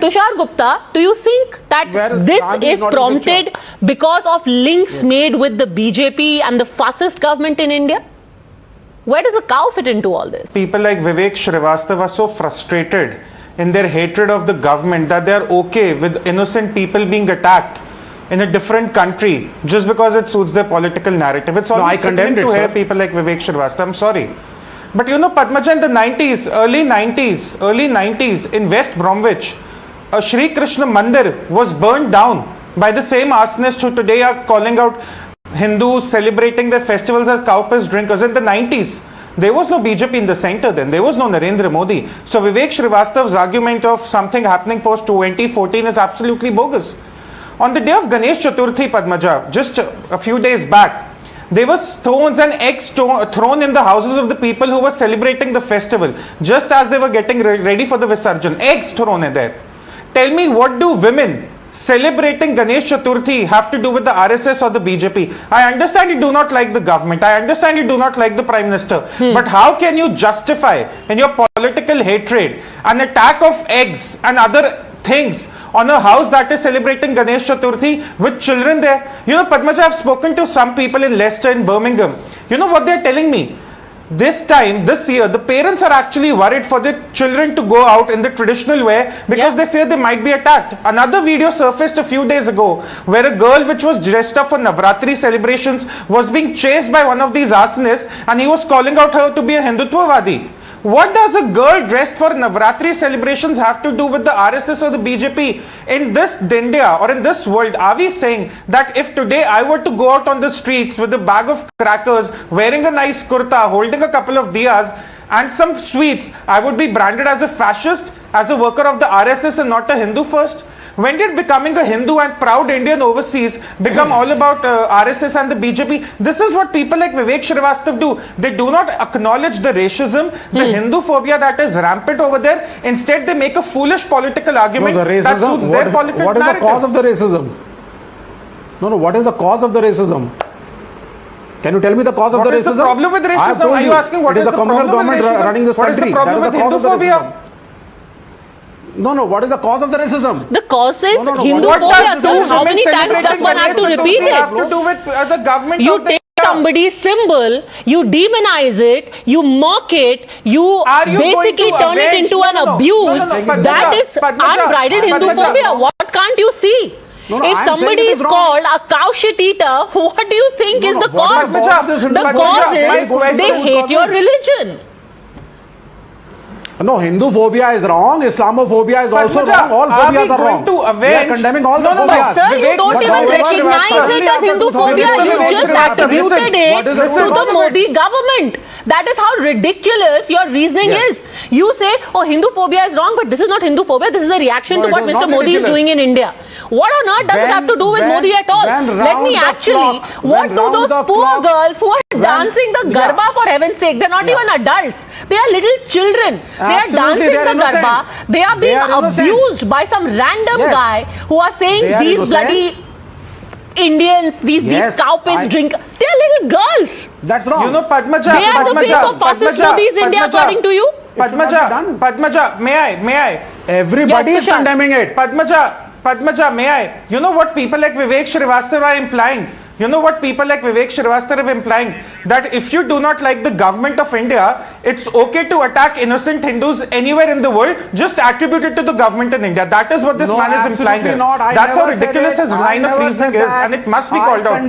Tushar Gupta, do you think that this is prompted because of links made with the BJP and the fascist government in India? Where does the cow fit into all this? People like Srivastav are so frustrated in their hatred of the government that they are okay with innocent people being attacked in a different country just because it suits their political narrative. It's always sickening to hear people like Srivastav. I'm sorry. But you know, Padmaja, in the 90s, early 90s, in West Bromwich, a Shri Krishna Mandir was burned down by the same arsonists who today are calling out Hindus celebrating their festivals as cow-piss drinkers. In the 90s, there was no BJP in the center then. There was no Narendra Modi. So Srivastav's argument of something happening post 2014 is absolutely bogus. On the day of Ganesh Chaturthi, Padmaja, just a few days back, there were stones and eggs thrown in the houses of the people who were celebrating the festival, just as they were getting ready for the Visarjan. Eggs thrown in there. Tell me, what do women celebrating Ganesh Chaturthi have to do with the RSS or the BJP? I understand you do not like the government. I understand you do not like the Prime Minister. But how can you justify in your political hatred an attack of eggs and other things on a house that is celebrating Ganesh Chaturthi with children there? You know, Padmaja, I've spoken to some people in Leicester and Birmingham. You know what they're telling me? This year, the parents are actually worried for their children to go out in the traditional way because they fear they might be attacked. Another video surfaced a few days ago where a girl which was dressed up for Navratri celebrations was being chased by one of these arsonists and he was calling out her to be a Hindutvavadi. What does a girl dressed for Navratri celebrations have to do with the RSS or the BJP? In this India or in this world, are we saying that if today I were to go out on the streets with a bag of crackers, wearing a nice kurta, holding a couple of diyas and some sweets, I would be branded as a fascist, as a worker of the RSS and not a Hindu first? When did becoming a Hindu and proud Indian overseas become all about RSS and the BJP? This is what people like Srivastav do. They do not acknowledge the racism, the Hindu phobia that is rampant over there. Instead, they make a foolish political argument that suits their political narrative. What is the cause of the racism? No, what is the cause of the racism? Can you tell me the cause of the racism? What is the problem with racism? Are you asking what is the problem with racism? It is the communal government running this country. What is the problem with Hindu-phobia? No, what is the cause of the racism? The cause is Hindu-phobia, sir. How many times does one have to repeat it? Have to do with the government. You take somebody's symbol, you demonize it, you mock it, you basically turn it into an abuse. That is unbridled Hindu-phobia. What can't you see? If somebody is called a cow shit eater, what do you think is the cause? The cause is they hate your religion. No, Hindu-phobia is wrong, Islamophobia is also wrong, all phobias are wrong. We are condemning all the phobias. Sir, you don't even recognize it as Hindu-phobia, you just attributed it to the Modi government. That is how ridiculous your reasoning is. You say, oh, Hindu-phobia is wrong, but this is not Hindu-phobia, this is a reaction to what Mr. Modi is doing in India. What on earth does it have to do with Modi at all? Let me actually, what do those poor girls who are dancing the Garba, for heaven's sake, they're not even adults. They are little children. They are dancing the Garba. They are being abused by some random guy who are saying these bloody Indians, these cow-piss drinkers. They are little girls. That's wrong. You know, Padmaja. They are the face of fascist Modi's India, according to you. Padmaja, may I? Everybody is condemning it. Padmaja, may I? You know what people like Srivastav are implying? You know what people like Srivastav are implying? That if you do not like the government of India, it's okay to attack innocent Hindus anywhere in the world, just attribute it to the government in India. That is what this man is implying. That's how ridiculous his line of reasoning is, and it must be called out.